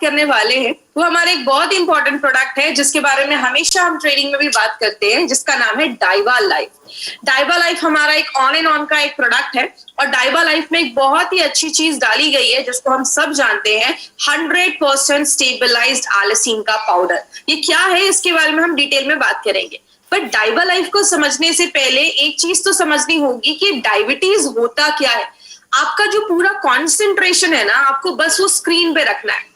करने वाले हैं वो हमारा एक बहुत इंपॉर्टेंट प्रोडक्ट है जिसके बारे में हमेशा हम ट्रेनिंग में भी बात करते हैं, जिसका नाम है डाइवा लाइफ। डाइवा लाइफ हमारा एक ऑन एंड ऑन का एक प्रोडक्ट है और डाइवा लाइफ में एक बहुत ही अच्छी चीज डाली गई है जिसको हम सब जानते हैं, 100% स्टेबलाइज्ड आलसीन का पाउडर। ये क्या है इसके बारे में हम डिटेल में बात करेंगे, बट डाइवा लाइफ को समझने से पहले एक चीज तो समझनी होगी कि डायबिटीज होता क्या है। आपका जो पूरा कॉन्सेंट्रेशन है ना, आपको बस वो स्क्रीन पे रखना है।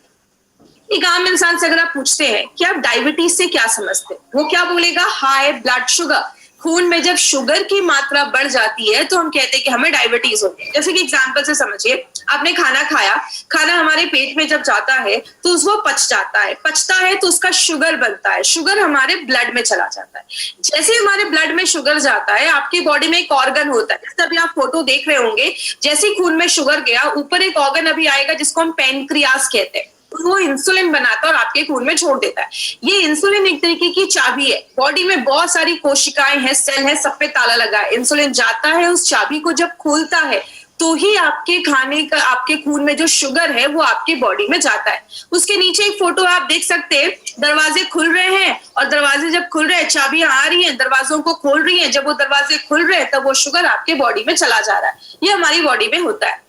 एक आम इंसान से अगर आप पूछते हैं कि आप डायबिटीज से क्या समझते हैं, वो क्या बोलेगा? High blood sugar. खून में जब शुगर की मात्रा बढ़ जाती है तो हम कहते हैं कि हमें डायबिटीज हो गई। जैसे कि एग्जांपल से समझिए, आपने खाना खाया, खाना हमारे पेट में जब जाता है तो उसको पचता है तो उसका शुगर बनता है, शुगर हमारे ब्लड में चला जाता है। जैसे हमारे ब्लड में शुगर जाता है, आपकी बॉडी में एक ऑर्गन होता है, जैसे अभी आप फोटो देख रहे होंगे, जैसे खून में शुगर गया, ऊपर एक ऑर्गन अभी आएगा जिसको हम पैनक्रियास कहते हैं, वो इंसुलिन बनाता है और आपके खून में छोड़ देता है। ये इंसुलिन एक तरीके की चाबी है। बॉडी में बहुत सारी कोशिकाएं हैं, सेल है, सब पे ताला लगा है। इंसुलिन जाता है, उस चाबी को जब खोलता है तो ही आपके खाने का, आपके खून में जो शुगर है वो आपके बॉडी में जाता है। उसके नीचे एक फोटो आप देख सकते हैं, दरवाजे खुल रहे हैं और दरवाजे जब खुल रहे हैं, चाबियां आ रही हैं, दरवाजों को खोल रही हैं। जब वो दरवाजे खुल रहे हैं तब वो शुगर आपके बॉडी में चला जा रहा है। ये हमारी बॉडी में होता है।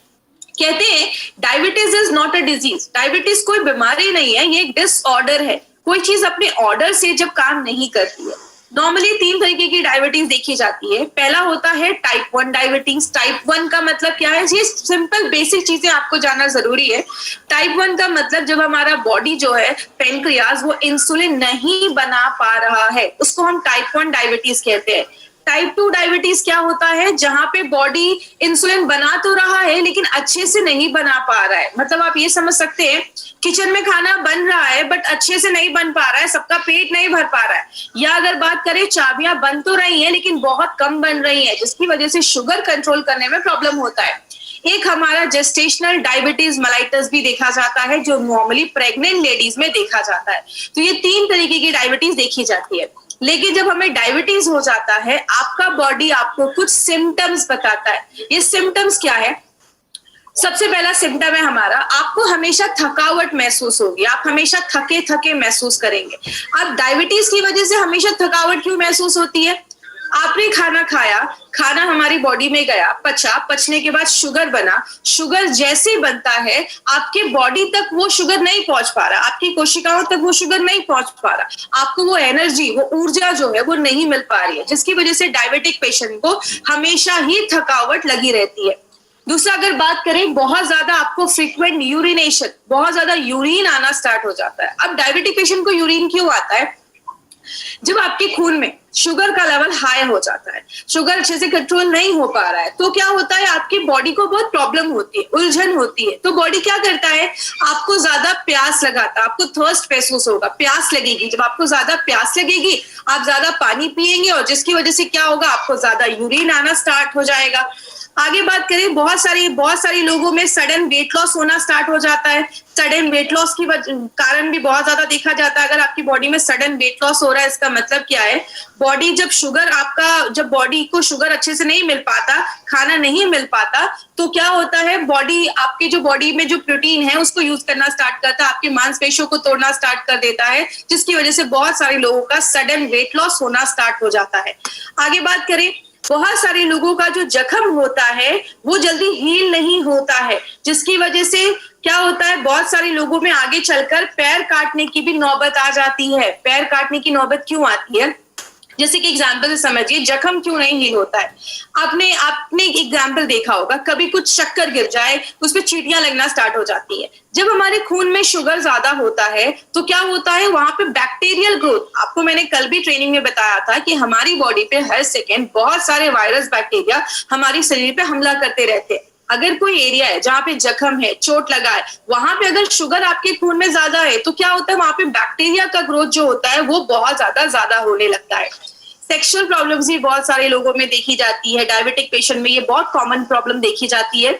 कहते हैं diabetes is not a disease. Diabetes कोई बीमारी नहीं है, ये एक डिसऑर्डर है। कोई चीज अपने ऑर्डर से जब काम नहीं करती है। नॉर्मली 3 तरीके की डायबिटीज देखी जाती है। पहला होता है टाइप 1 डायबिटीज। टाइप 1 का मतलब क्या है? ये सिंपल बेसिक चीजें आपको जानना जरूरी है। टाइप 1 का मतलब जब हमारा बॉडी जो है, पेनक्रियाज, वो इंसुलिन नहीं बना पा रहा है, उसको हम टाइप 1 डायबिटीज कहते हैं। टाइप 2 डायबिटीज क्या होता है? जहां पे बॉडी इंसुलिन बना तो रहा है लेकिन अच्छे से नहीं बना पा रहा है। मतलब आप ये समझ सकते हैं, किचन में खाना बन रहा है बट अच्छे से नहीं बन पा रहा है, सबका पेट नहीं भर पा रहा है। या अगर बात करें, चाबियां बन तो रही हैं लेकिन बहुत कम बन रही हैं, जिसकी वजह से शुगर कंट्रोल करने में प्रॉब्लम होता है। एक हमारा जेस्टेशनल डायबिटीज मेलाइटस भी देखा जाता है, जो नॉर्मली प्रेग्नेंट लेडीज में देखा जाता है। तो ये 3 तरीके की डायबिटीज देखी जाती है। लेकिन जब हमें डायबिटीज हो जाता है, आपका बॉडी आपको कुछ सिम्टम्स बताता है। ये सिम्टम्स क्या है? सबसे पहला सिम्टम है हमारा, आपको हमेशा थकावट महसूस होगी। आप हमेशा थके थके महसूस करेंगे। अब डायबिटीज की वजह से हमेशा थकावट क्यों महसूस होती है? आपने खाना खाया, खाना हमारी बॉडी में गया, पचा, पचने के बाद शुगर बना। शुगर जैसे बनता है, आपके बॉडी तक वो शुगर नहीं पहुंच पा रहा, आपकी कोशिकाओं तक वो शुगर नहीं पहुंच पा रहा। आपको वो एनर्जी, वो ऊर्जा जो है वो नहीं मिल पा रही है, जिसकी वजह से डायबिटिक पेशेंट को हमेशा ही थकावट लगी रहती है। दूसरा, अगर बात करें, बहुत ज्यादा आपको फ्रीक्वेंट यूरिनेशन, बहुत ज्यादा यूरिन आना स्टार्ट हो जाता है। अब डायबिटिक पेशेंट को यूरिन क्यों आता है? जब आपके खून में शुगर का लेवल हाई हो जाता है, शुगर अच्छे से कंट्रोल नहीं हो पा रहा है, तो क्या होता है, आपकी बॉडी को बहुत प्रॉब्लम होती है, उलझन होती है। तो बॉडी क्या करता है, आपको ज्यादा प्यास लगाता है, आपको थर्स्ट महसूस होगा, प्यास लगेगी। जब आपको ज्यादा प्यास लगेगी, आप ज्यादा पानी पिएंगे और जिसकी वजह से क्या होगा, आपको ज्यादा यूरिन आना स्टार्ट हो जाएगा। आगे बात करें, बहुत सारी लोगों में सडन वेट लॉस होना स्टार्ट हो जाता है। सडन वेट लॉस की कारण भी बहुत ज्यादा देखा जाता है। अगर आपकी बॉडी में सडन वेट लॉस हो रहा है, इसका मतलब क्या है, बॉडी जब बॉडी को शुगर अच्छे से नहीं मिल पाता, खाना नहीं मिल पाता, तो क्या होता है, बॉडी, आपकी जो बॉडी में जो प्रोटीन है उसको यूज करना स्टार्ट करता है, आपकी मांसपेशियों को तोड़ना स्टार्ट कर देता है, जिसकी वजह से बहुत सारे लोगों का सडन वेट लॉस होना स्टार्ट हो जाता है। आगे बात करें, बहुत सारे लोगों का जो जख्म होता है वो जल्दी हील नहीं होता है, जिसकी वजह से क्या होता है, बहुत सारे लोगों में आगे चलकर पैर काटने की भी नौबत आ जाती है। पैर काटने की नौबत क्यों आती है? जैसे कि एग्जाम्पल से समझिए, जख्म क्यों नहीं हील होता है। आपने एक एग्जाम्पल देखा होगा, कभी कुछ शक्कर गिर जाए, उस पर चींटियां लगना स्टार्ट हो जाती है। जब हमारे खून में शुगर ज्यादा होता है तो क्या होता है, वहां पे बैक्टीरियल ग्रोथ, आपको मैंने कल भी ट्रेनिंग में बताया था कि हमारी बॉडी पे हर सेकेंड बहुत सारे वायरस, बैक्टीरिया हमारी शरीर पे हमला करते रहते हैं। अगर कोई एरिया है जहाँ पे जख्म है, चोट लगा है, वहां पे अगर शुगर आपके खून में ज्यादा है तो क्या होता है, वहां पे बैक्टीरिया का ग्रोथ जो होता है वो बहुत ज्यादा होने लगता है। सेक्सुअल प्रॉब्लम्स भी बहुत सारे लोगों में देखी जाती है। डायबिटिक पेशेंट में ये बहुत कॉमन प्रॉब्लम देखी जाती है।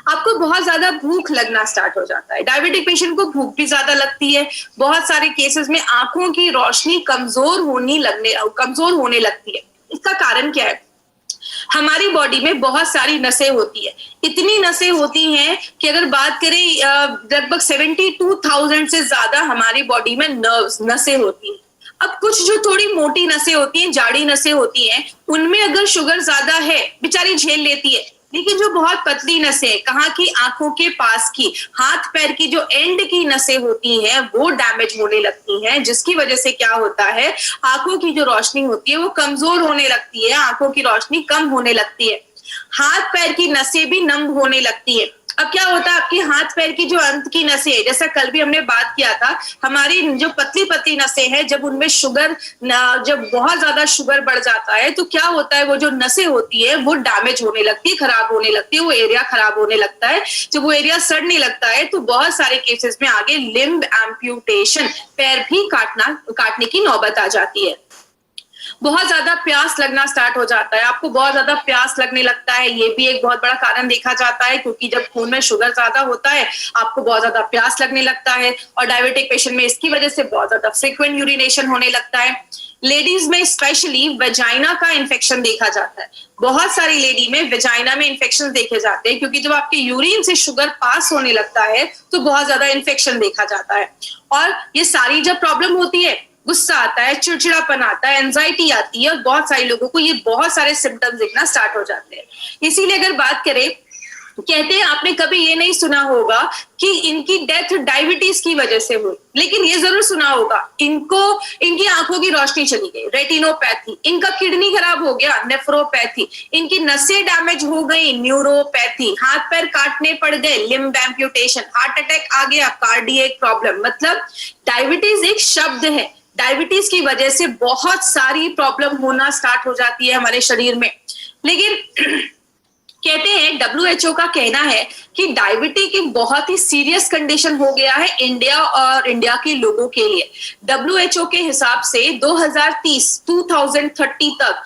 आपको बहुत ज्यादा भूख लगना स्टार्ट हो जाता है। डायबिटिक पेशेंट को भूख भी ज्यादा लगती है। बहुत सारे केसेस में आंखों की रोशनी कमजोर होने लगती है। इसका कारण क्या है? हमारी बॉडी में बहुत सारी नसें होती है, इतनी नसें होती हैं कि अगर बात करें लगभग 72,000 से ज्यादा हमारी बॉडी में नर्व्स नसें होती हैं। अब कुछ जो थोड़ी मोटी नसें होती हैं, जाड़ी नसें होती हैं, उनमें अगर शुगर ज्यादा है, बेचारी झेल लेती है। लेकिन जो बहुत पतली नसें, कहाँ की, आंखों के पास की, हाथ पैर की जो एंड की नसें होती हैं, वो डैमेज होने लगती हैं, जिसकी वजह से क्या होता है, आंखों की जो रोशनी होती है वो कमजोर होने लगती है, आंखों की रोशनी कम होने लगती है, हाथ पैर की नसें भी नम होने लगती है। अब क्या होता है, आपके हाथ पैर की जो अंत की नसें है, जैसा कल भी हमने बात किया था, हमारी जो पतली पतली नसें हैं, जब उनमें शुगर, जब बहुत ज्यादा शुगर बढ़ जाता है तो क्या होता है, वो जो नसें होती है वो डैमेज होने लगती है, खराब होने लगती है, वो एरिया खराब होने लगता है। जब वो एरिया सड़ने लगता है तो बहुत सारे केसेस में आगे लिम्ब एम्प्यूटेशन, पैर भी काटने की नौबत आ जाती है। बहुत ज्यादा प्यास लगना स्टार्ट हो जाता है, आपको बहुत ज्यादा प्यास लगने लगता है, ये भी एक बहुत बड़ा कारण देखा जाता है, क्योंकि जब खून में शुगर ज्यादा होता है आपको बहुत ज्यादा प्यास लगने लगता है। और डायबिटिक पेशेंट में इसकी वजह से बहुत ज्यादा फ्रीक्वेंट यूरिनेशन होने लगता है। लेडीज में स्पेशली वेजाइना का इन्फेक्शन देखा जाता है, बहुत सारी लेडी में वेजाइना में इन्फेक्शन देखे जाते हैं, क्योंकि जब आपके यूरिन से शुगर पास होने लगता है तो बहुत ज्यादा इन्फेक्शन देखा जाता है। और ये सारी जब प्रॉब्लम होती है, गुस्सा आता है, चिड़चिड़ापन आता है, एंजाइटी आती है, और बहुत सारे लोगों को ये बहुत सारे सिम्टम्स दिखना स्टार्ट हो जाते हैं। इसीलिए अगर बात करें, कहते हैं आपने कभी ये नहीं सुना होगा कि इनकी डेथ डायबिटीज की वजह से हुई, लेकिन ये जरूर सुना होगा इनकी आंखों की रोशनी चली गई, रेटिनोपैथी, इनका किडनी खराब हो गया, नेफ्रोपैथी, इनकी नसें डैमेज हो गई, न्यूरोपैथी, हाथ पैर काटने पड़ गए, लिम्ब एम्प्यूटेशन, हार्ट अटैक आ गया, कार्डियक प्रॉब्लम। मतलब डायबिटीज एक शब्द है, डायबिटीज की वजह से बहुत सारी प्रॉब्लम होना स्टार्ट हो जाती है हमारे शरीर में। लेकिन कहते हैं, WHO का कहना है कि डायबिटीज एक बहुत ही सीरियस कंडीशन हो गया है इंडिया और इंडिया के लोगों के लिए। WHO के हिसाब से 2030 तक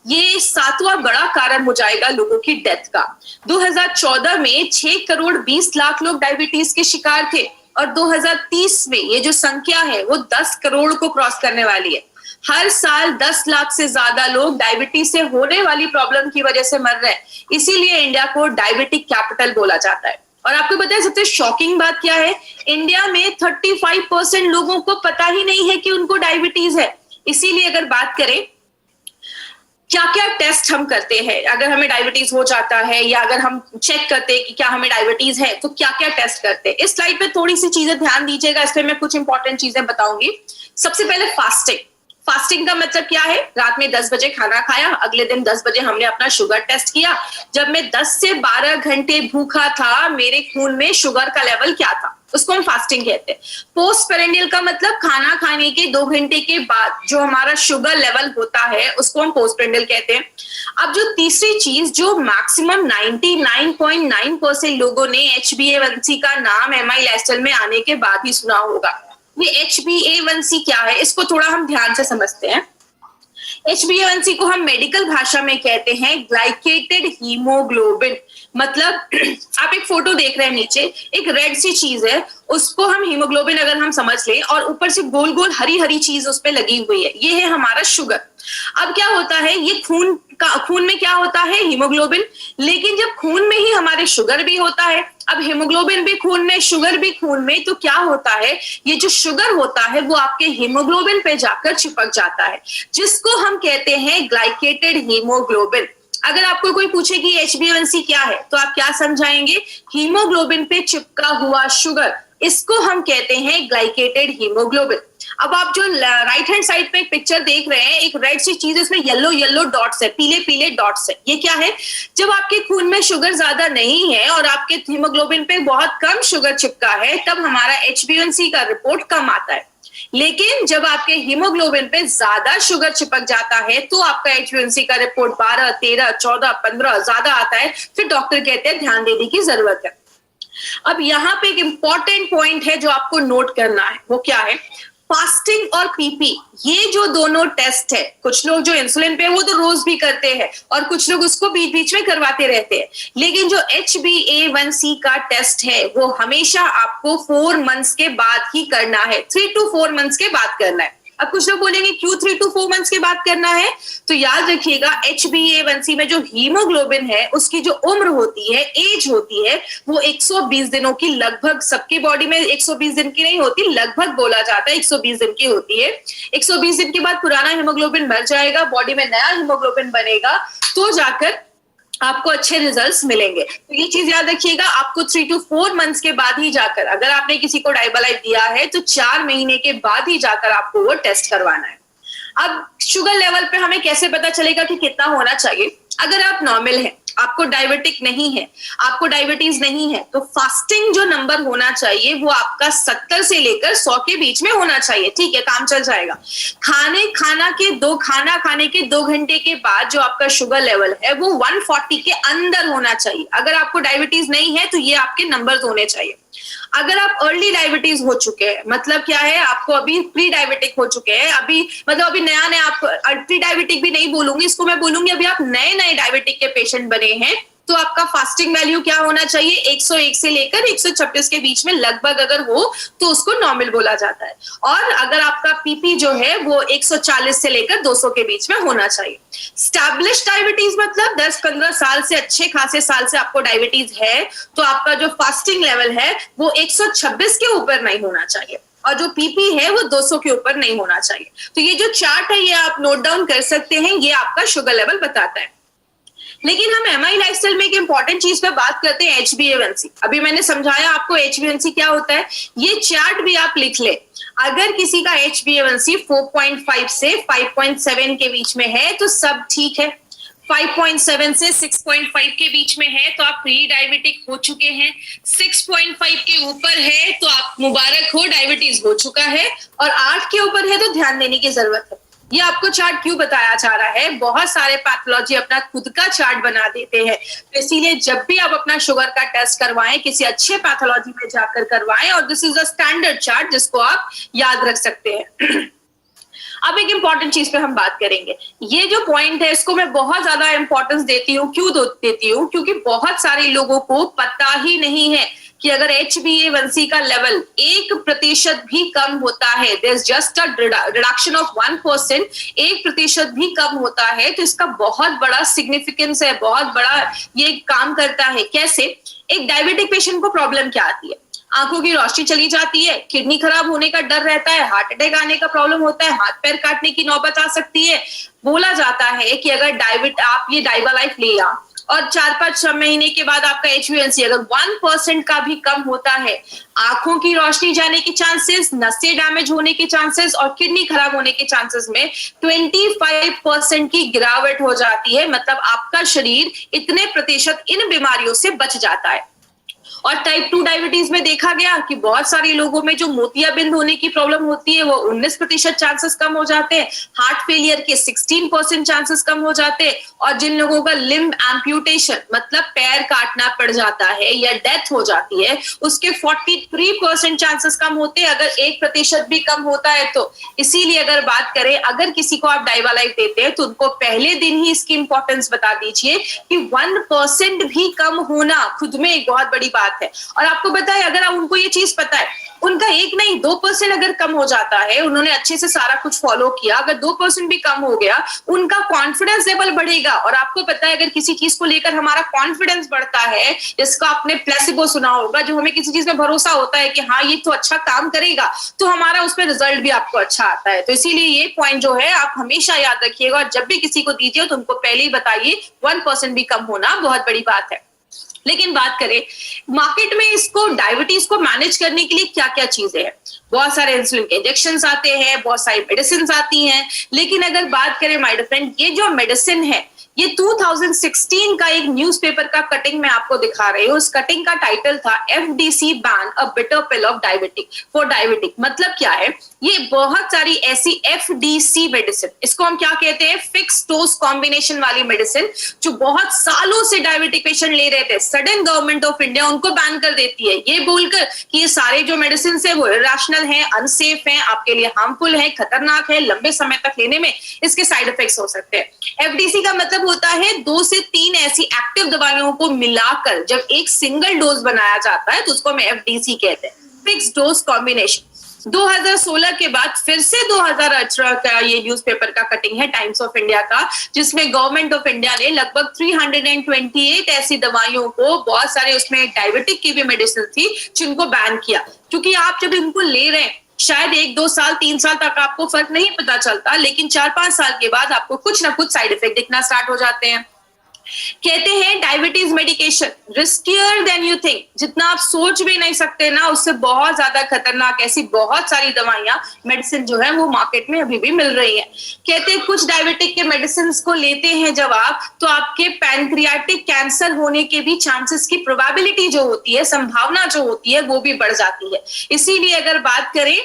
ये 7वां बड़ा कारण हो जाएगा लोगों की डेथ का। 2014 में 6 करोड़ 20 लाख लोग डायबिटीज के शिकार थे, और 2030 में ये जो संख्या है वो 10 करोड़ को क्रॉस करने वाली है। हर साल 10 लाख से ज्यादा लोग डायबिटीज से होने वाली प्रॉब्लम की वजह से मर रहे हैं, इसीलिए इंडिया को डायबिटिक कैपिटल बोला जाता है। और आपको पता है सबसे शॉकिंग बात क्या है, इंडिया में 35% लोगों को पता ही नहीं है कि उनको डायबिटीज है। इसीलिए अगर बात करें क्या क्या टेस्ट हम करते हैं, अगर हमें डायबिटीज हो जाता है या अगर हम चेक करते हैं कि क्या हमें डायबिटीज है, तो क्या क्या टेस्ट करते हैं। इस स्लाइड पे थोड़ी सी चीजें ध्यान दीजिएगा, इसमें मैं कुछ इंपॉर्टेंट चीजें बताऊंगी। सबसे पहले फास्टिंग। फास्टिंग का मतलब क्या है, रात में 10 बजे खाना खाया, अगले दिन 10 बजे हमने अपना शुगर टेस्ट किया, जब मैं 10 से 12 घंटे भूखा था, मेरे खून में शुगर का लेवल क्या था, उसको हम फास्टिंग कहते हैं। पोस्ट पेरेंडियल का मतलब खाना खाने के 2 घंटे के बाद जो हमारा शुगर लेवल होता है उसको हम पोस्ट पेरेंडियल कहते हैं। अब जो तीसरी चीज जो मैक्सिमम 99.9% लोगों ने HbA1c का नाम MI लाइफस्टाइल में आने के बाद ही सुना होगा। ये HbA1c क्या है, इसको थोड़ा हम ध्यान से समझते हैं। HbA1c को हम मेडिकल भाषा में कहते हैं ग्लाइकेटेड हीमोग्लोबिन। मतलब आप एक फोटो देख रहे हैं, नीचे एक रेड सी चीज है, उसको हम हीमोग्लोबिन अगर हम समझ लें, और ऊपर से गोल गोल हरी हरी चीज उस पे लगी हुई है, ये है हमारा शुगर। अब क्या होता है, ये खून में क्या होता है, हीमोग्लोबिन, लेकिन जब खून में ही हमारे शुगर भी होता है, अब हीमोग्लोबिन भी खून में, शुगर भी खून में, तो क्या होता है, ये जो शुगर होता है वो आपके हीमोग्लोबिन पे जाकर चिपक जाता है, जिसको हम कहते हैं ग्लाइकेटेड हीमोग्लोबिन। अगर आपको कोई पूछे कि HbA1c क्या है, तो आप क्या समझाएंगे, हीमोग्लोबिन पे चिपका हुआ शुगर, इसको हम कहते हैं ग्लाइकेटेड हीमोग्लोबिन। अब आप जो राइट हैंड साइड पे एक पिक्चर देख रहे हैं, एक रेड सी चीज, इसमें येलो येलो डॉट्स है, पीले पीले डॉट्स है, ये क्या है, जब आपके खून में शुगर ज्यादा नहीं है और आपके हीमोग्लोबिन पे बहुत कम शुगर चिपका है, तब हमारा HbA1c का रिपोर्ट कम आता है। लेकिन जब आपके हीमोग्लोबिन पे ज्यादा शुगर चिपक जाता है तो आपका HbA1c का रिपोर्ट 12, 13, 14, 15 ज्यादा आता है, फिर डॉक्टर कहते हैं ध्यान देने की जरूरत है। अब यहाँ पे एक इंपॉर्टेंट पॉइंट है जो आपको नोट करना है, वो क्या है, फास्टिंग और PP, ये जो दोनों टेस्ट है, कुछ लोग जो इंसुलिन पे वो तो रोज भी करते हैं और कुछ लोग उसको बीच बीच में करवाते रहते हैं, लेकिन जो HbA1c का टेस्ट है वो हमेशा आपको 4 मंथ्स के बाद ही करना है, 3 to 4 मंथ्स के बाद करना है। अब कुछ लोग बोलेंगे क्यों 3 to 4 मंथ्स की बात करना है, तो याद रखिएगा HbA1c में जो हीमोग्लोबिन है उसकी जो उम्र होती है, एज होती है, वो 120 दिनों की, लगभग सबके बॉडी में 120 दिन की नहीं होती, लगभग बोला जाता है 120 दिन की होती है। 120 दिन के बाद पुराना हीमोग्लोबिन मर जाएगा, बॉडी में नया हीमोग्लोबिन बनेगा, तो जाकर आपको अच्छे रिजल्ट्स मिलेंगे। तो ये चीज याद रखिएगा, आपको 3 to 4 मंथ्स के बाद ही जाकर, अगर आपने किसी को डाइबालाइफ दिया है तो 4 महीने के बाद ही जाकर आपको वो टेस्ट करवाना है। अब शुगर लेवल पे हमें कैसे पता चलेगा कि कितना होना चाहिए? अगर आप नॉर्मल हैं, आपको डायबिटिक नहीं है, आपको डायबिटीज नहीं है, तो फास्टिंग जो नंबर होना चाहिए वो आपका 70 से लेकर 100 के बीच में होना चाहिए। ठीक है, काम चल जाएगा। खाना खाने के 2 घंटे के बाद जो आपका शुगर लेवल है वो 140 के अंदर होना चाहिए। अगर आपको डायबिटीज नहीं है तो ये आपके नंबर्स होने चाहिए। अगर आप अर्ली डायबिटीज हो चुके हैं, मतलब क्या है, आपको अभी प्री डायबिटिक हो चुके हैं, अभी नया आप प्री डायबिटिक भी नहीं बोलूंगी, इसको मैं बोलूंगी अभी आप नए डायबिटिक के पेशेंट बने हैं, तो आपका फास्टिंग वैल्यू क्या होना चाहिए? 101 से लेकर 126 के बीच में लगभग अगर हो तो उसको नॉर्मल बोला जाता है। और अगर आपका पीपी जो है वो 140 से लेकर 200 के बीच में होना चाहिए। स्टैब्लिश डायबिटीज मतलब 10-15 साल से, अच्छे खासे साल से आपको डायबिटीज है, तो आपका जो फास्टिंग लेवल है वो 126 के ऊपर नहीं होना चाहिए, और जो पीपी है वो 200 के ऊपर नहीं होना चाहिए। तो ये जो चार्ट है ये आप नोट डाउन कर सकते हैं, ये आपका शुगर लेवल बताता है। लेकिन हम एमआई लाइफस्टाइल में एक इंपॉर्टेंट चीज पे बात करते हैं, HbA1c। अभी मैंने समझाया आपको HbA1c क्या होता है, ये चार्ट भी आप लिख ले। अगर किसी का HbA1c 4.5 से 5.7 के बीच में है तो सब ठीक है, 5.7 से 6.5 के बीच में है तो आप प्री डायबिटिक हो चुके हैं, 6.5 के ऊपर है तो आप मुबारक हो, डायबिटीज हो चुका है, और 8 के ऊपर है तो ध्यान देने की जरूरत है। ये आपको चार्ट क्यों बताया जा रहा है? बहुत सारे पैथोलॉजी अपना खुद का चार्ट बना देते हैं, तो इसीलिए जब भी आप अपना शुगर का टेस्ट करवाएं, किसी अच्छे पैथोलॉजी में जाकर करवाएं, और this is a standard chart जिसको आप याद रख सकते हैं। अब एक इंपॉर्टेंट चीज पे हम बात करेंगे। ये जो पॉइंट है इसको मैं बहुत ज्यादा इंपॉर्टेंस देती हूँ। क्यों देती हूँ? क्योंकि बहुत सारे लोगों को पता ही नहीं है कि अगर HbA1c का लेवल 1% भी कम होता है, there is just a reduction of 1%, 1% भी कम होता है, तो इसका बहुत बड़ा सिग्निफिकेंस है, बहुत बड़ा ये काम करता है। कैसे? एक डायबिटिक पेशेंट को प्रॉब्लम क्या आती है? आंखों की रोशनी चली जाती है, किडनी खराब होने का डर रहता है, हार्ट अटैक आने का प्रॉब्लम होता है, हाथ पैर काटने की नौबत आ सकती है। बोला जाता है कि अगर आप ये डाइबालाइफ लिया और 4-5 महीने के बाद आपका HbA1c अगर 1% का भी कम होता है, आंखों की रोशनी जाने के चांसेस, नसें डैमेज होने के चांसेस और किडनी खराब होने के चांसेस में 25% की गिरावट हो जाती है। मतलब आपका शरीर इतने प्रतिशत इन बीमारियों से बच जाता है। और टाइप 2 डायबिटीज में देखा गया कि बहुत सारे लोगों में जो मोतियाबिंद होने की प्रॉब्लम होती है वो 19% चांसेस कम हो जाते हैं, हार्ट फेलियर के 16% चांसेस कम हो जाते हैं, और जिन लोगों का लिम्ब एम्प्यूटेशन मतलब पैर काटना पड़ जाता है या डेथ हो जाती है उसके 43% चांसेस कम होते हैं अगर 1% भी कम होता है तो। इसीलिए अगर बात करें, अगर किसी को आप डाइबालाइफ देते हैं तो उनको पहले दिन ही इसकी इंपॉर्टेंस बता दीजिए कि 1% भी कम होना खुद में एक बहुत बड़ी बात है। और आपको पता है, अगर उनको ये चीज पता है, उनका 1 नहीं 2% अगर कम हो जाता है, उन्होंने अच्छे से सारा कुछ फॉलो किया, अगर 2% भी कम हो गया, उनका कॉन्फिडेंस लेवल बढ़ेगा। और आपको पता है, अगर किसी चीज को लेकर हमारा कॉन्फिडेंस बढ़ता है, जिसका आपने प्लेसिबो सुना होगा, जो हमें किसी चीज में भरोसा होता है कि हाँ ये तो अच्छा काम करेगा, तो हमारा उसमें रिजल्ट भी आपको अच्छा आता है। तो इसीलिए ये पॉइंट जो है आप हमेशा याद रखिएगा, और जब भी किसी को दीजिए तो उनको पहले ही बताइए 1% भी कम होना बहुत बड़ी बात है। लेकिन बात करें मार्केट में इसको डायबिटीज को मैनेज करने के लिए क्या क्या चीजें हैं, बहुत सारे इंसुलिन के इंजेक्शन आते हैं, बहुत सारी मेडिसिन आती हैं। लेकिन अगर बात करें माय डियर फ्रेंड, ये जो मेडिसिन है ये 2016 का एक न्यूज़पेपर का कटिंग मैं आपको दिखा रही हूँ। उस कटिंग का टाइटल था FDC ban a bitter pill of diabetic for diabetic. मतलब क्या है, ये बहुत सारी ऐसी FDC मेडिसिन, इसको हम क्या कहते हैं, फिक्स डोज कॉम्बिनेशन वाली मेडिसिन, जो बहुत सालों से डायबिटिक पेशेंट ले रहे थे, सडन गवर्नमेंट ऑफ इंडिया उनको बैन कर देती है, ये बोलकर कि ये सारे जो मेडिसिन है वो इरेशनल है, अनसेफ है, आपके लिए हार्मफुल है, खतरनाक है, लंबे समय तक लेने में इसके साइड इफेक्ट्स हो सकते हैं। FDC का मतलब होता है 2 से 3 ऐसी एक्टिव दवाइयों को मिलाकर जब एक सिंगल डोज बनाया जाता है तो उसको हम FDC कहते हैं, फिक्स डोज कॉम्बिनेशन। 2016 के बाद फिर से 2018 का ये न्यूज़पेपर का कटिंग है टाइम्स ऑफ इंडिया का, जिसमें गवर्नमेंट ऑफ इंडिया ने लगभग 328 ऐसी दवाइयों को, बहुत सारे उसमें डायबिटिक की भी मेडिसिन थी, जिनको बैन किया। क्योंकि आप जब इनको ले रहे हैं, शायद 1-2 साल 3 साल तक आपको फर्क नहीं पता चलता, लेकिन 4-5 साल के बाद आपको कुछ ना कुछ साइड इफेक्ट दिखना स्टार्ट हो जाते हैं। कहते हैं diabetes medication riskier than you think, जितना आप सोच भी नहीं सकते ना, उससे बहुत ज्यादा खतरनाक ऐसी बहुत सारी दवाइयां, मेडिसिन जो है वो मार्केट में अभी भी मिल रही है। कहते हैं कुछ डायबिटिक के मेडिसिन को लेते हैं जब आप, तो आपके पैनक्रियाटिक कैंसर होने के भी चांसेस की प्रोबेबिलिटी जो होती है, संभावना जो होती है, वो भी बढ़ जाती है। इसीलिए अगर बात करें,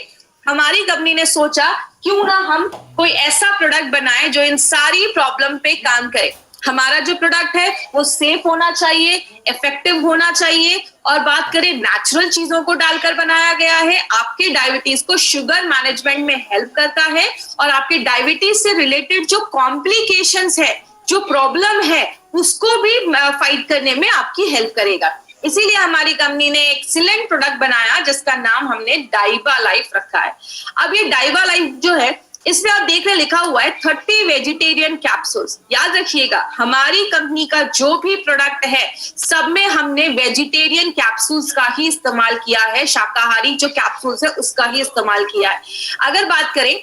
हमारी कंपनी ने सोचा क्यों ना हम कोई ऐसा प्रोडक्ट बनाए जो इन सारी प्रॉब्लम पे काम करे। हमारा जो प्रोडक्ट है वो सेफ होना चाहिए, इफेक्टिव होना चाहिए, और बात करें नेचुरल चीजों को डालकर बनाया गया है। आपके डायबिटीज को शुगर मैनेजमेंट में हेल्प करता है, और आपके डायबिटीज से रिलेटेड जो कॉम्प्लिकेशंस है, जो प्रॉब्लम है, उसको भी फाइट करने में आपकी हेल्प करेगा। इसीलिए हमारी कंपनी ने एक्सीलेंट प्रोडक्ट बनाया जिसका नाम हमने डाइबा लाइफ रखा है। अब ये डाइबा लाइफ जो है, इसमें आप देख रहे लिखा हुआ है 30 वेजिटेरियन कैप्सूल्स। याद रखिएगा, हमारी कंपनी का जो भी प्रोडक्ट है सब में हमने वेजिटेरियन कैप्सूल्स का ही इस्तेमाल किया है, शाकाहारी जो कैप्सूल्स है उसका ही इस्तेमाल किया है। अगर बात करें,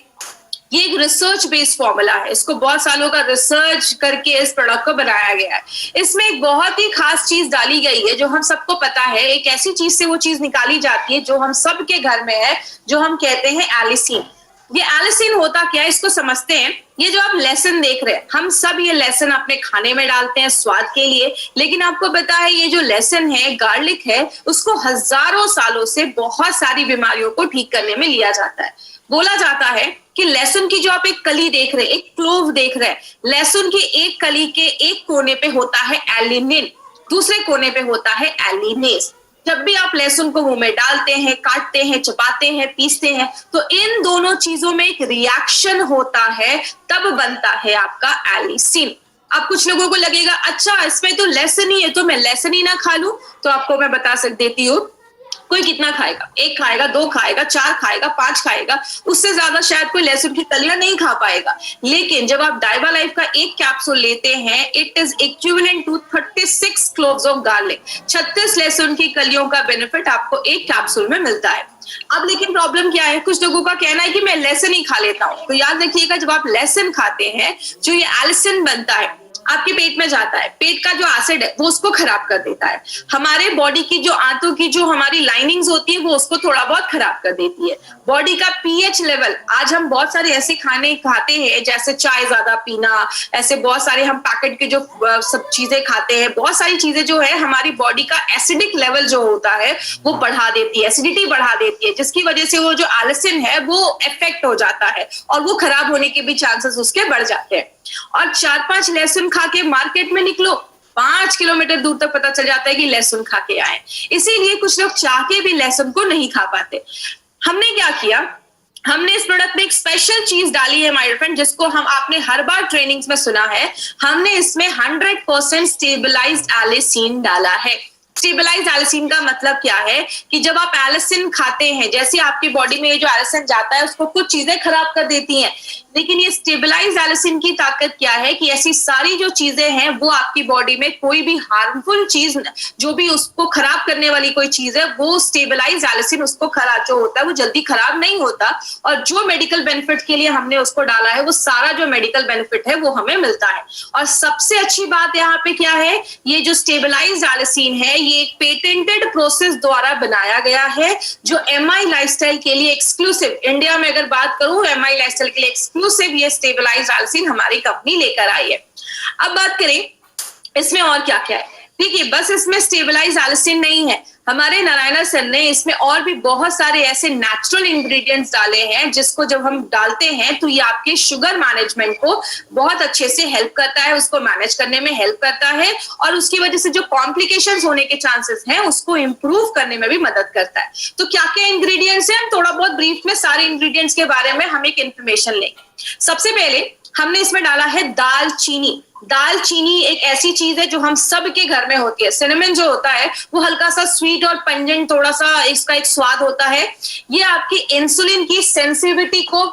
ये एक रिसर्च बेस्ड फॉर्मूला है, इसको बहुत सालों का रिसर्च करके इस प्रोडक्ट को बनाया गया है। इसमें एक बहुत ही खास चीज डाली गई है जो हम सबको पता है, एक ऐसी चीज से वो चीज निकाली जाती है जो हम सबके घर में है, जो हम कहते हैं एलिसिन। ये एलिसिन होता क्या है, इसको समझते हैं। ये जो आप लहसुन देख रहे हैं, हम सब ये लहसुन अपने खाने में डालते हैं स्वाद के लिए, लेकिन आपको पता है ये जो लहसुन है, गार्लिक है, उसको हजारों सालों से बहुत सारी बीमारियों को ठीक करने में लिया जाता है। बोला जाता है कि लहसुन की जो आप एक कली देख रहे हैं, एक क्लोव देख रहे हैं, लहसुन की एक कली के एक कोने पे होता है एलिनिन, दूसरे कोने पे होता है एलिनेस। जब भी आप लहसुन को मुंह में डालते हैं, काटते हैं, चबाते हैं, पीसते हैं, तो इन दोनों चीजों में एक रिएक्शन होता है, तब बनता है आपका एलिसिन। अब कुछ लोगों को लगेगा अच्छा इसमें तो लहसुन ही है, तो मैं लहसुन ही ना खा लूं। तो आपको मैं बता देती हूँ, कोई कितना खाएगा, 1 खाएगा, 2 खाएगा, 4 खाएगा, 5 खाएगा, उससे ज्यादा शायद कोई लहसुन की कलियां नहीं खा पाएगा। लेकिन जब आप डाइबा लाइफ का एक कैप्सूल लेते हैं, it is equivalent to 36 cloves of garlic. 36 लहसुन की कलियों का बेनिफिट आपको एक कैप्सूल में मिलता है। अब लेकिन प्रॉब्लम क्या है, कुछ लोगों का कहना है कि मैं लहसुन ही खा लेता हूं। तो याद रखिएगा, जब आप लहसुन खाते हैं, जो ये एलिसिन बनता है आपके पेट में जाता है, पेट का जो एसिड है वो उसको खराब कर देता है। हमारे बॉडी की जो आंतों की जो हमारी लाइनिंग्स होती है वो उसको थोड़ा बहुत खराब कर देती है। बॉडी का पीएच लेवल, आज हम बहुत सारे ऐसे खाने खाते हैं जैसे चाय ज्यादा पीना, ऐसे बहुत सारे हम पैकेट के जो सब चीजें खाते हैं, बहुत सारी चीजें जो है हमारी बॉडी का एसिडिक लेवल जो होता है वो बढ़ा देती है, एसिडिटी बढ़ा देती है, जिसकी वजह से वो जो एलिसिन है वो इफेक्ट हो जाता है और वो खराब होने के भी चांसेस उसके बढ़ जाते हैं। और 4-5 लहसुन खा के मार्केट में निकलो, 5 किलोमीटर दूर तक पता चल जाता है कि लहसुन खा के आए। इसीलिए कुछ लोग चाह के भी लहसुन को नहीं खा पाते। हमने क्या किया, हमने इस प्रोडक्ट में एक स्पेशल चीज डाली है माय फ्रेंड, जिसको हम आपने हर बार ट्रेनिंग्स में सुना है। हमने इसमें 100% स्टेबलाइज्ड एलिसिन डाला है। स्टेबलाइज एलिसिन का मतलब क्या है कि जब आप एलिसिन खाते हैं, जैसे आपकी बॉडी में ये जो एलिसिन जाता है उसको कुछ चीजें खराब कर देती हैं, लेकिन ये स्टेबलाइज एलिसिन की ताकत क्या है कि ऐसी सारी जो चीजें हैं वो आपकी बॉडी में कोई भी हार्मफुल चीज, जो भी उसको खराब करने वाली कोई चीज है, वो स्टेबलाइज एलिसिन उसको खराब जो होता है वो जल्दी खराब नहीं होता। और जो मेडिकल बेनिफिट के लिए हमने उसको डाला है, वो सारा जो मेडिकल बेनिफिट है वो हमें मिलता है। और सबसे अच्छी बात यहाँ पे क्या है, ये जो स्टेबलाइज एलिसिन है ये एक पेटेंटेड प्रोसेस द्वारा बनाया गया है, जो एमआई लाइफस्टाइल के लिए एक्सक्लूसिव, इंडिया में अगर बात करूं एमआई लाइफस्टाइल के लिए एक्सक्लूसिव ये स्टेबलाइज्ड एलिसिन हमारी कंपनी लेकर आई है। अब बात करें इसमें और क्या क्या है। देखिए, बस इसमें स्टेबलाइज्ड एलिसिन नहीं है, हमारे नारायणा सर ने इसमें और भी बहुत सारे ऐसे नेचुरल इंग्रेडिएंट्स डाले हैं, जिसको जब हम डालते हैं तो ये आपके शुगर मैनेजमेंट को बहुत अच्छे से हेल्प करता है, उसको मैनेज करने में हेल्प करता है, और उसकी वजह से जो कॉम्प्लिकेशंस होने के चांसेस हैं उसको इंप्रूव करने में भी मदद करता है। तो क्या क्या इंग्रेडिएंट्स हैं, हम थोड़ा बहुत ब्रीफ में सारे इंग्रेडिएंट्स के बारे में हम एक इंफॉर्मेशन लेंगे। सबसे पहले हमने इसमें डाला है दालचीनी। दालचीनी एक ऐसी चीज है जो हम सब के घर में होती है। सिनेमन जो होता है वो हल्का सा स्वीट और पंजेंट, थोड़ा सा इसका एक स्वाद होता है। ये आपकी इंसुलिन की सेंसिटिविटी को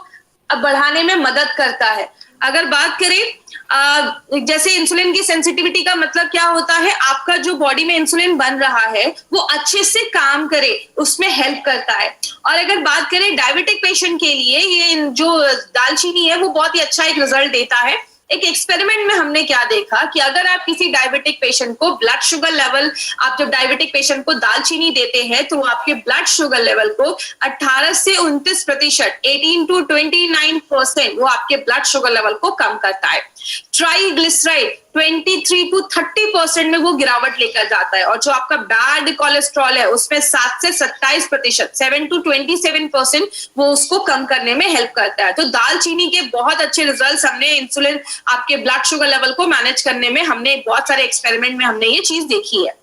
बढ़ाने में मदद करता है। अगर बात करें जैसे इंसुलिन की सेंसिटिविटी का मतलब क्या होता है, आपका जो बॉडी में इंसुलिन बन रहा है वो अच्छे से काम करे, उसमें हेल्प करता है। और अगर बात करें डायबिटिक पेशेंट के लिए, ये जो दालचीनी है वो बहुत ही अच्छा एक रिजल्ट देता है। एक एक्सपेरिमेंट में हमने क्या देखा कि अगर आप किसी डायबिटिक पेशेंट को ब्लड शुगर लेवल, आप जब डायबिटिक पेशेंट को दालचीनी देते हैं तो आपके ब्लड शुगर लेवल को 18 से 29%, 18 to 29% वो आपके ब्लड शुगर लेवल को कम करता है। ट्राइग्लिसराइड 23 to 30% में वो गिरावट लेकर जाता है। और जो आपका बैड कोलेस्ट्रॉल है उसमें 7 से 27%, 7 to 27% वो उसको कम करने में हेल्प करता है। तो दालचीनी के बहुत अच्छे रिजल्ट्स हमने इंसुलिन, आपके ब्लड शुगर लेवल को मैनेज करने में, हमने बहुत सारे एक्सपेरिमेंट में हमने ये चीज देखी है।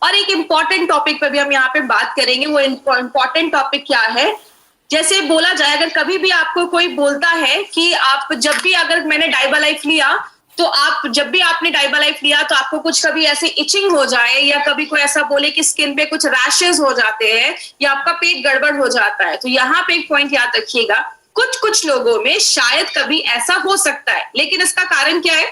और एक इंपॉर्टेंट टॉपिक पर भी हम यहाँ पे बात करेंगे। वो इंपॉर्टेंट टॉपिक क्या है, जैसे बोला जाए, अगर कभी भी आपको कोई बोलता है कि आप जब भी, अगर मैंने डाइबा लाइफ लिया तो आप, जब भी आपने डाइबा लाइफ लिया तो आपको कुछ कभी ऐसे इचिंग हो जाए, या कभी कोई ऐसा बोले कि स्किन पे कुछ रैशेस हो जाते हैं, या आपका पेट गड़बड़ हो जाता है, तो यहाँ पे एक पॉइंट याद रखिएगा, कुछ लोगों में शायद कभी ऐसा हो सकता है, लेकिन इसका कारण क्या है,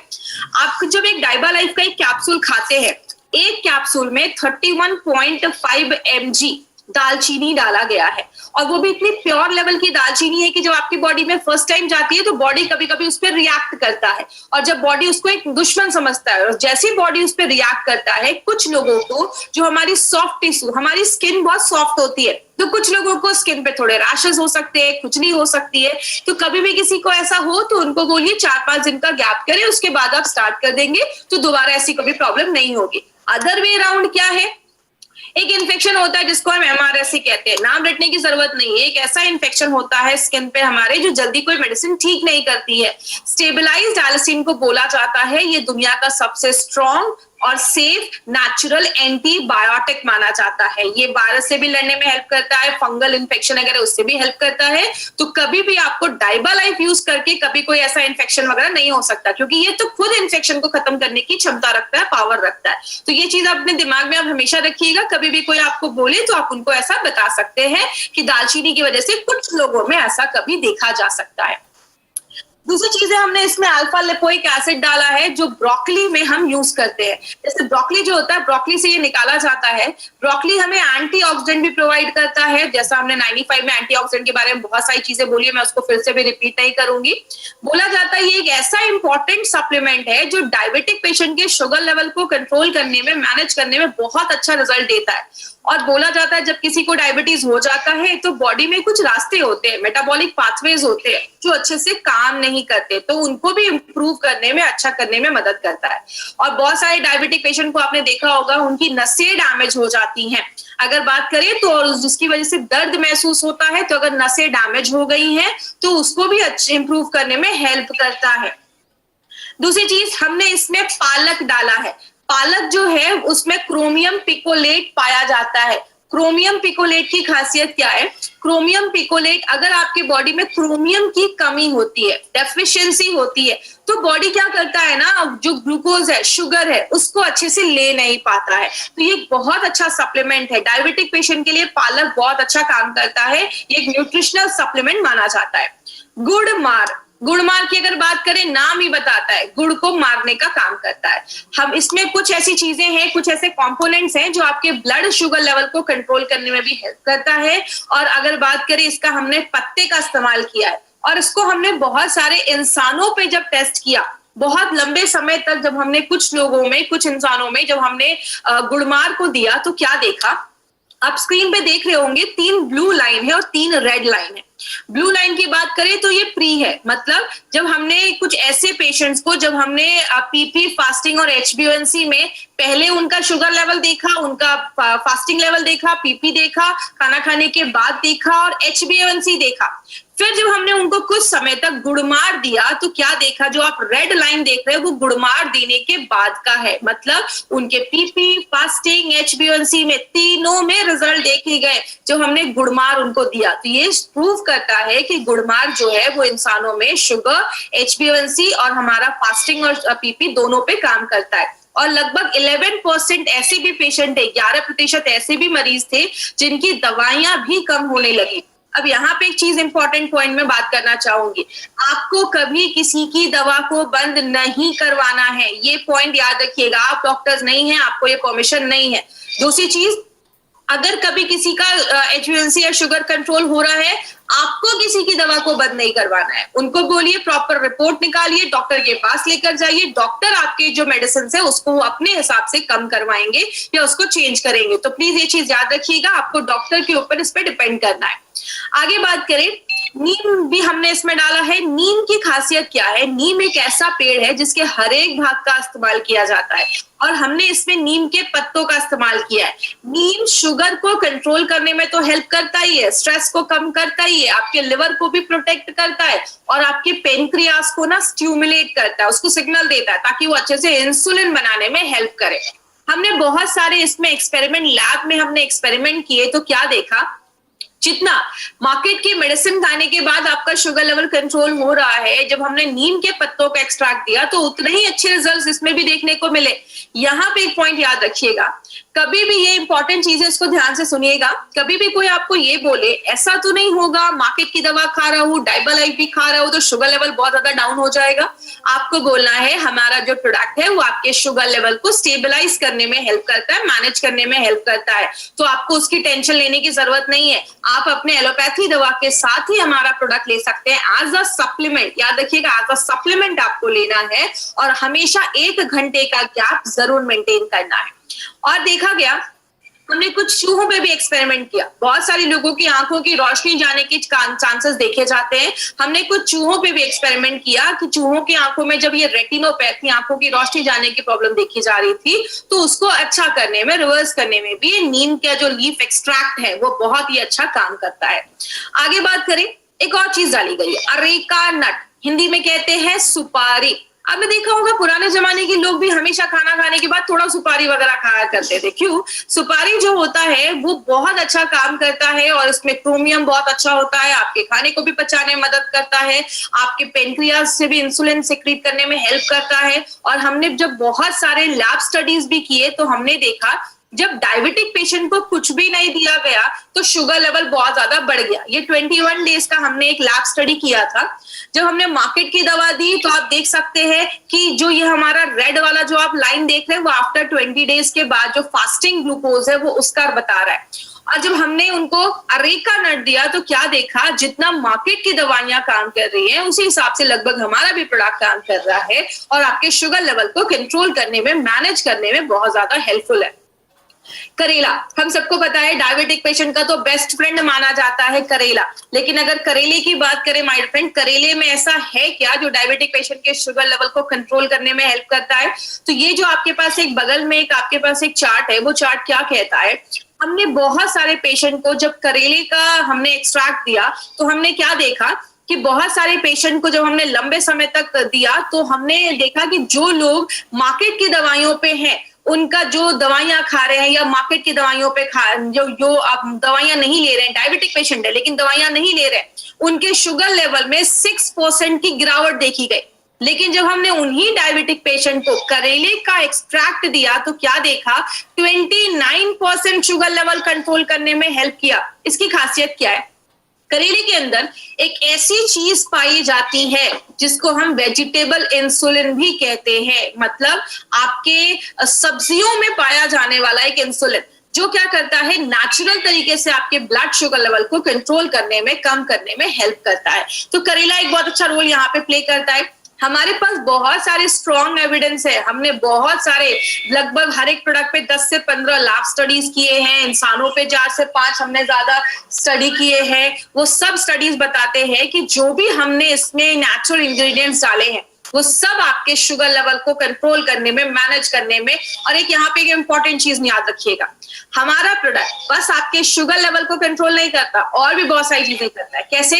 आप जब एक डाइबा लाइफ का एक कैप्सूल खाते हैं, एक कैप्सूल में 31.5 mg दालचीनी डाला गया है, और वो भी इतनी प्योर लेवल की दालचीनी है कि जब आपकी बॉडी में फर्स्ट टाइम जाती है तो बॉडी कभी कभी उस पर रिएक्ट करता है, और जब बॉडी उसको एक दुश्मन समझता है, और जैसी बॉडी उस पर रिएक्ट करता है, कुछ लोगों को, जो हमारी सॉफ्ट टिश्यू, हमारी स्किन बहुत सॉफ्ट होती है, तो कुछ लोगों को स्किन पे थोड़े रैशेस हो सकते हैं, खुजली हो सकती है। तो कभी भी किसी को ऐसा हो तो उनको बोलिए 4-5 दिन का गैप करें, उसके बाद आप स्टार्ट कर देंगे तो दोबारा ऐसी कभी प्रॉब्लम नहीं होगी। अदर वे अराउंड क्या है, एक इन्फेक्शन होता है जिसको हम MRSA कहते हैं, नाम रटने की जरूरत नहीं है। एक ऐसा इन्फेक्शन होता है स्किन पे हमारे, जो जल्दी कोई मेडिसिन ठीक नहीं करती है। स्टेबलाइज्ड एल्सिन को बोला जाता है, ये दुनिया का सबसे स्ट्रॉन्ग और सेफ नेचुरल एंटीबायोटिक माना जाता है। ये वायरस से भी लड़ने में हेल्प करता है, फंगल इन्फेक्शन वगैरह उससे भी हेल्प करता है। तो कभी भी आपको डाइबा लाइफ यूज करके कभी कोई ऐसा इन्फेक्शन वगैरह नहीं हो सकता, क्योंकि ये तो खुद इन्फेक्शन को खत्म करने की क्षमता रखता है, पावर रखता है। तो ये चीज अपने दिमाग में आप हमेशा रखिएगा, कभी भी कोई आपको बोले तो आप उनको ऐसा बता सकते हैं कि दालचीनी की वजह से कुछ लोगों में ऐसा कभी देखा जा सकता है। दूसरी चीज है, हमने इसमें अल्फा लिपोइक एसिड डाला है, जो ब्रोकली में हम यूज करते हैं। जैसे ब्रोकली जो होता है, ब्रोकली से ये निकाला जाता है। ब्रोकली हमें एंटीऑक्सीडेंट भी प्रोवाइड करता है, जैसा हमने 95 में एंटीऑक्सीडेंट के बारे में बहुत सारी चीजें बोली है, मैं उसको फिर से भी रिपीट नहीं करूंगी। बोला जाता है ये एक ऐसा इंपॉर्टेंट सप्लीमेंट है जो डायबिटिक पेशेंट के शुगर लेवल को कंट्रोल करने में, मैनेज करने में बहुत अच्छा रिजल्ट देता है। और बोला जाता है जब किसी को डायबिटीज हो जाता है तो बॉडी में कुछ रास्ते होते हैं, मेटाबॉलिक पाथवेज होते हैं जो अच्छे से काम नहीं करते, तो उनको भी इंप्रूव करने में, अच्छा करने में मदद करता है। और बहुत सारे डायबिटिक पेशेंट को आपने देखा होगा, उनकी नसें डैमेज हो जाती हैं। अगर बात करें तो जिसकी वजह से दर्द महसूस होता है, तो अगर नसें डैमेज हो गई हैं तो उसको भी अच्छे इंप्रूव करने में हेल्प करता है। दूसरी चीज, हमने इसमें पालक डाला है। पालक जो है उसमें क्रोमियम पिकोलेट पाया जाता है। क्रोमियम पिकोलेट की खासियत क्या है, क्रोमियम पिकोलेट, अगर आपके बॉडी में क्रोमियम की कमी होती है, डेफिशिएंसी होती है, तो बॉडी क्या करता है ना, जो ग्लूकोज है, शुगर है, उसको अच्छे से ले नहीं पाता है। तो ये बहुत अच्छा सप्लीमेंट है डायबिटिक पेशेंट के लिए। पालक बहुत अच्छा काम करता है, ये एक न्यूट्रिशनल सप्लीमेंट माना जाता है। गुड़मार की अगर बात करें, नाम ही बताता है, गुड़ को मारने का काम करता है। हम इसमें कुछ ऐसी चीजें हैं, कुछ ऐसे कंपोनेंट्स हैं जो आपके ब्लड शुगर लेवल को कंट्रोल करने में भी हेल्प करता है। और अगर बात करें, इसका हमने पत्ते का इस्तेमाल किया है, और इसको हमने बहुत सारे इंसानों पे जब टेस्ट किया, बहुत लंबे समय तक जब हमने कुछ लोगों में, कुछ इंसानों में जब हमने गुड़मार को दिया, तो क्या देखा, आप स्क्रीन पे देख रहे होंगे, 3 ब्लू लाइन है और 3 रेड लाइन है। ब्लू लाइन की बात करें तो ये प्री है, मतलब जब हमने कुछ ऐसे पेशेंट्स को, जब हमने पीपी फास्टिंग और HbA1c में पहले उनका शुगर लेवल देखा, उनका फास्टिंग लेवल देखा, पीपी देखा, खाना खाने के बाद देखा और HbA1c देखा, फिर जब हमने उनको कुछ समय तक गुड़मार दिया तो क्या देखा, जो आप रेड लाइन देख रहे हैं वो गुड़मार देने के बाद का है, मतलब उनके पीपी, फास्टिंग, HbA1c में तीनों में रिजल्ट देखे गए जो हमने गुड़मार उनको दिया। तो ये प्रूव करता है कि गुड़मार जो है वो इंसानों में शुगर, HbA1c और हमारा फास्टिंग और पीपी दोनों पे काम करता है। और लगभग 11% ऐसे भी पेशेंट है, 11% ऐसे भी मरीज थे जिनकी दवाइयां भी कम होने लगी। अब यहाँ पे एक चीज इंपॉर्टेंट पॉइंट में बात करना चाहूंगी, आपको कभी किसी की दवा को बंद नहीं करवाना है, ये पॉइंट याद रखिएगा। आप डॉक्टर्स नहीं है, आपको ये परमिशन नहीं है। दूसरी चीज, अगर कभी किसी का HbA1c या शुगर कंट्रोल हो रहा है, आपको किसी की दवा को बंद नहीं करवाना है। उनको बोलिए प्रॉपर रिपोर्ट निकालिए, डॉक्टर के पास लेकर जाइए, डॉक्टर आपके जो मेडिसिन है उसको अपने हिसाब से कम करवाएंगे या उसको चेंज करेंगे। तो प्लीज ये चीज याद रखिएगा, आपको डॉक्टर के ऊपर इस पर डिपेंड करना है। आगे बात करें, नीम भी हमने इसमें डाला है। नीम की खासियत क्या है? नीम एक ऐसा पेड़ है जिसके हर एक भाग का इस्तेमाल किया जाता है और हमने इसमें नीम के पत्तों का इस्तेमाल किया है। नीम शुगर को कंट्रोल करने में तो हेल्प करता ही है, स्ट्रेस को कम करता ही है, आपके लिवर को भी प्रोटेक्ट करता है और आपके पेनक्रियास को ना स्टिमुलेट करता है, उसको सिग्नल देता है ताकि वो अच्छे से इंसुलिन बनाने में हेल्प करे। हमने बहुत सारे इसमें एक्सपेरिमेंट, लैब में हमने एक्सपेरिमेंट किए तो क्या देखा, जितना मार्केट की मेडिसिन खाने के बाद आपका शुगर लेवल कंट्रोल हो रहा है, जब हमने नीम के पत्तों का एक्सट्रैक्ट दिया तो उतने ही अच्छे रिजल्ट्स इसमें भी देखने को मिले। यहाँ पे एक पॉइंट याद रखिएगा, कभी भी ये इंपॉर्टेंट चीज है, इसको ध्यान से सुनिएगा। कभी भी कोई आपको ये बोले ऐसा तो नहीं होगा मार्केट की दवा खा रहा हूँ, डाइबालाइफ भी खा रहा हूँ तो शुगर लेवल बहुत ज्यादा डाउन हो जाएगा। आपको बोलना है हमारा जो प्रोडक्ट है वो आपके शुगर लेवल को स्टेबलाइज करने में हेल्प करता है, मैनेज करने में हेल्प करता है, तो आपको उसकी टेंशन लेने की जरूरत नहीं है। आप अपने एलोपैथी दवा के साथ ही हमारा प्रोडक्ट ले सकते हैं एज अ सप्लीमेंट। याद रखिएगा, एज अ सप्लीमेंट आपको लेना है और हमेशा 1 घंटे का गैप जरूर मेंटेन करना है। और देखा गया, हमने कुछ चूहों पे भी एक्सपेरिमेंट किया। बहुत सारे लोगों की आंखों की रोशनी जाने के चांसेस देखे जाते हैं। हमने कुछ चूहों पे भी एक्सपेरिमेंट किया कि चूहों की आंखों में जब ये रेटिनोपैथी, आंखों की रोशनी जाने की प्रॉब्लम देखी जा रही थी, तो उसको अच्छा करने में, रिवर्स करने में भी नीम का जो लीफ एक्सट्रैक्ट है वो बहुत ही अच्छा काम करता है। आगे बात करें, एक और चीज डाली गई है, अरेका नट, हिंदी में कहते हैं सुपारी। आपने देखा होगा पुराने जमाने के लोग भी हमेशा खाना खाने के बाद थोड़ा सुपारी वगैरह खाया करते थे। क्यों? सुपारी जो होता है वो बहुत अच्छा काम करता है और इसमें क्रोमियम बहुत अच्छा होता है, आपके खाने को भी पचाने में मदद करता है, आपके पेनक्रियास से भी इंसुलिन सिक्रीट करने में हेल्प करता है। और हमने जब बहुत सारे लैब स्टडीज भी किए तो हमने देखा जब डायबिटिक पेशेंट को कुछ भी नहीं दिया गया तो शुगर लेवल बहुत ज्यादा बढ़ गया। ये 21 डेज का हमने एक लैब स्टडी किया था। जब हमने मार्केट की दवा दी तो आप देख सकते हैं कि जो ये हमारा रेड वाला जो आप लाइन देख रहे हैं वो आफ्टर 20 डेज के बाद जो फास्टिंग ग्लूकोज है वो उसका बता रहा है। और जब हमने उनको अरेका नट दिया तो क्या देखा, जितना मार्केट की दवाइयां काम कर रही हैं उसी हिसाब से लगभग हमारा भी प्रोडक्ट काम कर रहा है और आपके शुगर लेवल को कंट्रोल करने में, मैनेज करने में बहुत ज्यादा हेल्पफुल है। करेला, हम सबको पता है डायबिटिक पेशेंट का तो बेस्ट फ्रेंड माना जाता है करेला। लेकिन अगर करेले की बात करें माय फ्रेंड, करेले में ऐसा है क्या जो डायबिटिक पेशेंट के शुगर लेवल को कंट्रोल करने में हेल्प करता है? तो ये जो आपके पास एक बगल में एक आपके पास एक चार्ट है, वो चार्ट क्या कहता है, हमने बहुत सारे पेशेंट को जब करेले का हमने एक्सट्रैक्ट दिया तो हमने क्या देखा कि बहुत सारे पेशेंट को जब हमने लंबे समय तक दिया तो हमने देखा कि जो लोग मार्केट की दवाइयों पे हैं, उनका जो दवाइयां खा रहे हैं या मार्केट की दवाइयों पे जो आप दवाइयां नहीं ले रहे हैं, डायबिटिक पेशेंट है लेकिन दवाइयां नहीं ले रहे हैं, उनके शुगर लेवल में 6% की गिरावट देखी गई। लेकिन जब हमने उन्हीं डायबिटिक पेशेंट को करेले का एक्सट्रैक्ट दिया तो क्या देखा, 29% शुगर लेवल कंट्रोल करने में हेल्प किया। इसकी खासियत क्या है? करेले के अंदर एक ऐसी चीज पाई जाती है जिसको हम वेजिटेबल इंसुलिन भी कहते हैं, मतलब आपके सब्जियों में पाया जाने वाला एक इंसुलिन जो क्या करता है, नेचुरल तरीके से आपके ब्लड शुगर लेवल को कंट्रोल करने में, कम करने में हेल्प करता है। तो करेला एक बहुत अच्छा रोल यहाँ पे प्ले करता है। हमारे पास बहुत सारे स्ट्रॉन्ग एविडेंस है, हमने बहुत सारे लगभग हर एक प्रोडक्ट पे 10 से 15 लैब स्टडीज किए हैं, इंसानों पे 4 से 5 हमने ज्यादा स्टडी किए हैं। वो सब स्टडीज बताते हैं कि जो भी हमने इसमें नेचुरल इंग्रेडिएंट्स डाले हैं वो सब आपके शुगर लेवल को कंट्रोल करने में, मैनेज करने में। और एक यहाँ पे एक इंपॉर्टेंट चीज याद रखिएगा, हमारा प्रोडक्ट बस आपके शुगर लेवल को कंट्रोल नहीं करता, और भी बहुत सारी चीजें करता है। कैसे?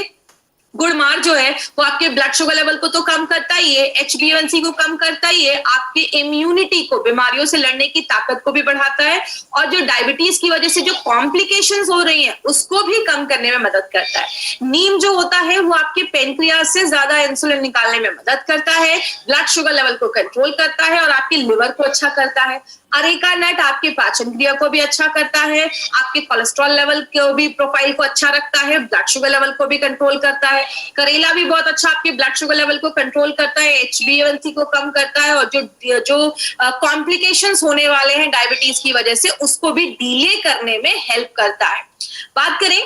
गुड़मार जो है वो आपके ब्लड शुगर लेवल को तो कम करता ही है, HbA1c को कम करता ही है, आपके इम्यूनिटी को, बीमारियों से लड़ने की ताकत को भी बढ़ाता है, और जो डायबिटीज की वजह से जो कॉम्प्लिकेशंस हो रही हैं उसको भी कम करने में मदद करता है। नीम जो होता है वो आपके पेनक्रियास से ज्यादा इंसुलिन निकालने में मदद करता है, ब्लड शुगर लेवल को कंट्रोल करता है और आपके लिवर को अच्छा करता है। अरेका नट आपके पाचन क्रिया को भी अच्छा करता है, आपके कोलेस्ट्रॉल लेवल को भी प्रोफाइल को अच्छा रखता है, ब्लड शुगर लेवल को भी कंट्रोल करता है। करेला भी बहुत अच्छा आपके ब्लड शुगर लेवल को कंट्रोल करता है, HbA1c को कम करता है, और जो कॉम्प्लिकेशंस होने वाले हैं डायबिटीज की वजह से उसको भी डिले करने में हेल्प करता है। बात करें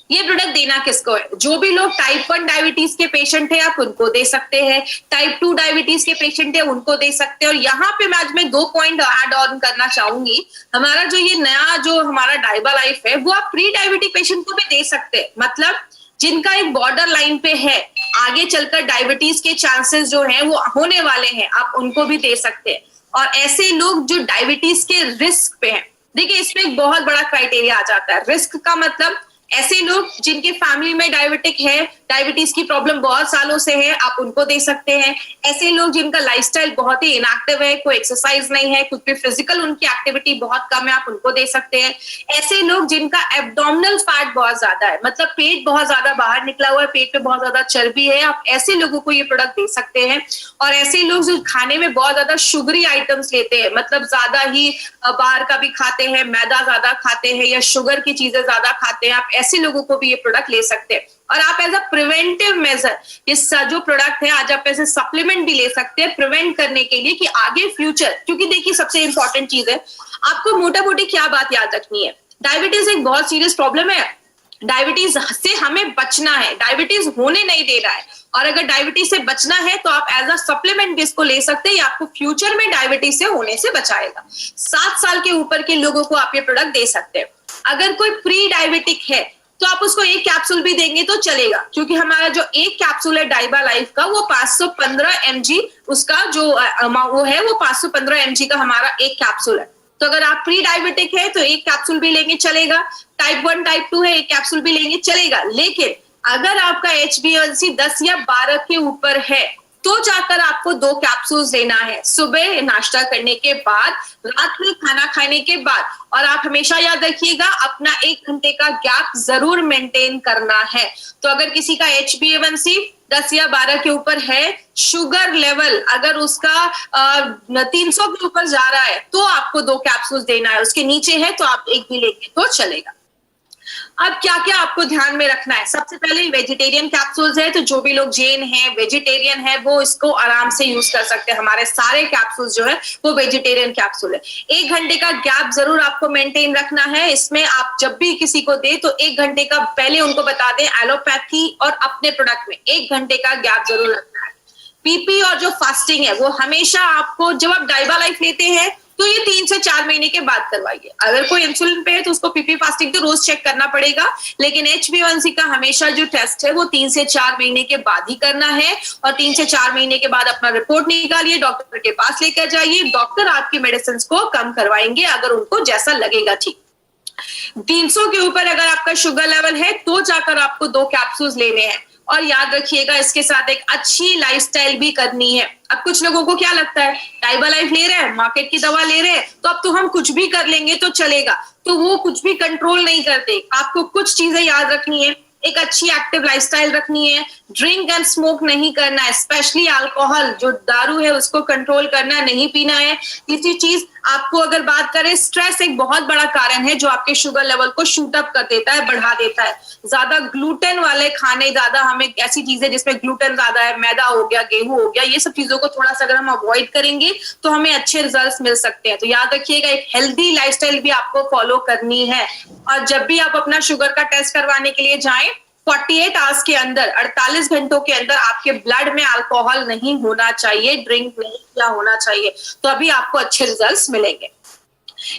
ये प्रोडक्ट देना किसको है, जो भी लोग टाइप 1 डायबिटीज के पेशेंट है आप उनको दे सकते हैं, टाइप 2 डायबिटीज के पेशेंट है उनको दे सकते हैं। और यहाँ पे मैं आज 2 पॉइंट ऐड ऑन करना चाहूंगी। हमारा जो ये नया जो हमारा डाइबा लाइफ है वो आप प्री डायबिटिक पेशेंट को भी दे सकते हैं, मतलब जिनका एक बॉर्डर लाइन पे है, आगे चलकर डायबिटीज के चांसेस जो है वो होने वाले हैं, आप उनको भी दे सकते हैं। और ऐसे लोग जो डायबिटीज के रिस्क पे हैं, देखिए इसमें एक बहुत बड़ा क्राइटेरिया आ जाता है। रिस्क का मतलब ऐसे लोग जिनके फैमिली में डायबिटिक है, डायबिटीज की प्रॉब्लम बहुत सालों से है, आप उनको दे सकते हैं। ऐसे लोग जिनका लाइफस्टाइल बहुत ही इनएक्टिव है, कोई एक्सरसाइज नहीं है, कुछ भी फिजिकल उनकी एक्टिविटी बहुत कम है, आप उनको दे सकते हैं। ऐसे लोग जिनका एब्डोमिनल फैट बहुत ज्यादा है, मतलब पेट बहुत ज्यादा बाहर निकला हुआ है, पेट पे बहुत ज्यादा चर्बी है, आप ऐसे लोगों को ये प्रोडक्ट दे सकते हैं। और ऐसे लोग जो खाने में बहुत ज्यादा शुगरी आइटम्स लेते हैं, मतलब ज्यादा ही बाहर का भी खाते हैं, मैदा ज्यादा खाते हैं या शुगर की चीजें ज्यादा खाते हैं, आप ऐसे लोगों को भी ये प्रोडक्ट ले सकते हैं। और आप एज अ प्रिवेंटिव मेजर इस जो प्रोडक्ट है आज आप ऐसे सप्लीमेंट भी ले सकते हैं प्रिवेंट करने के लिए कि आगे फ्यूचर, क्योंकि देखिए सबसे इंपॉर्टेंट चीज है आपको मोटा मोटी क्या बात याद रखनी है, डायबिटीज एक बहुत सीरियस प्रॉब्लम है, डायबिटीज से हमें बचना है, डायबिटीज होने नहीं देना है। और अगर डायबिटीज से बचना है तो आप एज अ सप्लीमेंट भी इसको ले सकते हैं, आपको फ्यूचर में डायबिटीज से होने से बचाएगा। 7 साल के ऊपर के लोगों को आप ये प्रोडक्ट दे सकते हैं। अगर कोई प्री डायबिटिक है तो आप उसको एक कैप्सूल भी देंगे तो चलेगा, क्योंकि हमारा जो एक कैप्सूल है डाइबा लाइफ का वो 515 mg उसका जो वो है वो 515 mg का हमारा एक कैप्सूल है। तो अगर आप प्री डायबिटिक है तो एक कैप्सूल भी लेंगे चलेगा, टाइप 1 टाइप 2 है एक कैप्सूल भी लेंगे चलेगा। लेकिन अगर आपका HbA1c 10 या 12 के ऊपर है तो जाकर आपको 2 कैप्सूल्स लेना है, सुबह नाश्ता करने के बाद, रात में खाना खाने के बाद। और आप हमेशा याद रखिएगा अपना 1 घंटे का गैप जरूर मेंटेन करना है। तो अगर किसी का HbA1c 10 या 12 के ऊपर है, शुगर लेवल अगर उसका 300 के ऊपर जा रहा है तो आपको 2 कैप्सूल्स देना है, उसके नीचे है तो आप एक भी लेंगे तो चलेगा। अब क्या क्या आपको ध्यान में रखना है, सबसे पहले वेजिटेरियन कैप्सूल्स है, तो जो भी लोग जैन है, वेजिटेरियन है, वो इसको आराम से यूज कर सकते हैं। हमारे सारे कैप्सूल्स जो है वो वेजिटेरियन कैप्सूल है। 1 घंटे का गैप जरूर आपको मेंटेन रखना है। इसमें आप जब भी किसी को दे तो 1 घंटे का पहले उनको बता दें, एलोपैथी और अपने प्रोडक्ट में 1 घंटे का गैप जरूर रखना है। पीपी और जो फास्टिंग है वो हमेशा आपको, जब आप डाइबा लाइफ लेते हैं तो ये 3 से 4 महीने के बाद करवाइए। अगर कोई इंसुलिन पे है तो उसको पीपी फास्टिंग तो रोज चेक करना पड़ेगा, लेकिन HbA1c का हमेशा जो टेस्ट है वो 3 से 4 महीने के बाद ही करना है। और 3 से 4 महीने के बाद अपना रिपोर्ट निकालिए, डॉक्टर के पास लेकर जाइए, डॉक्टर आपकी मेडिसिन को कम करवाएंगे अगर उनको जैसा लगेगा ठीक। 300 के ऊपर अगर आपका शुगर लेवल है तो जाकर आपको 2 कैप्सूल्स लेने हैं। और याद रखिएगा इसके साथ एक अच्छी लाइफस्टाइल भी करनी है। अब कुछ लोगों को क्या लगता है, डाइबा लाइफ ले रहे हैं, मार्केट की दवा ले रहे हैं, तो अब तो हम कुछ भी कर लेंगे तो चलेगा, तो वो कुछ भी कंट्रोल नहीं करते। आपको कुछ चीजें याद रखनी है, एक अच्छी एक्टिव लाइफस्टाइल रखनी है, ड्रिंक एंड स्मोक नहीं करना है, स्पेशली अल्कोहल जो दारू है उसको कंट्रोल करना है, नहीं पीना है। तीसरी चीज आपको अगर बात करें, स्ट्रेस एक बहुत बड़ा कारण है जो आपके शुगर लेवल को शूट अप कर देता है, बढ़ा देता है। ज्यादा ग्लूटेन वाले खाने, ज्यादा हमें ऐसी चीजें जिसमें ग्लूटेन ज्यादा है, मैदा हो गया, गेहूं हो गया, ये सब चीजों को थोड़ा सा अगर हम अवॉइड करेंगे तो हमें अच्छे रिजल्ट्स मिल सकते हैं। तो याद रखिएगा एक हेल्दी लाइफस्टाइल भी आपको फॉलो करनी है। और जब भी आप अपना शुगर का टेस्ट करवाने के लिए जाएं, 48 आवर्स के अंदर, 48 घंटों के अंदर आपके ब्लड में अल्कोहल नहीं होना चाहिए, ड्रिंक नहीं किया होना चाहिए, तो अभी आपको अच्छे रिजल्ट्स मिलेंगे।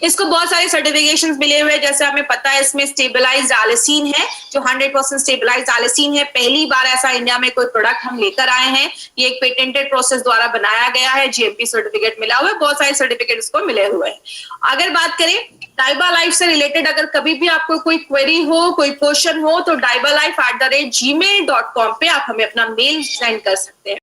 इसको बहुत सारे सर्टिफिकेशंस मिले हुए हैं, जैसे हमें पता है इसमें स्टेबलाइज्ड आलिसिन है, जो 100% स्टेबलाइज्ड आलिसिन है। पहली बार ऐसा इंडिया में कोई प्रोडक्ट हम लेकर आए हैं, ये एक पेटेंटेड प्रोसेस द्वारा बनाया गया है, GMP सर्टिफिकेट मिला हुआ है, बहुत सारे सर्टिफिकेट इसको मिले हुए हैं। अगर बात करें डाइबा लाइफ से रिलेटेड अगर कभी भी आपको कोई क्वेरी हो, कोई क्वेश्चन हो, तो daibalife@gmail.com पे आप हमें अपना मेल सेंड कर सकते हैं।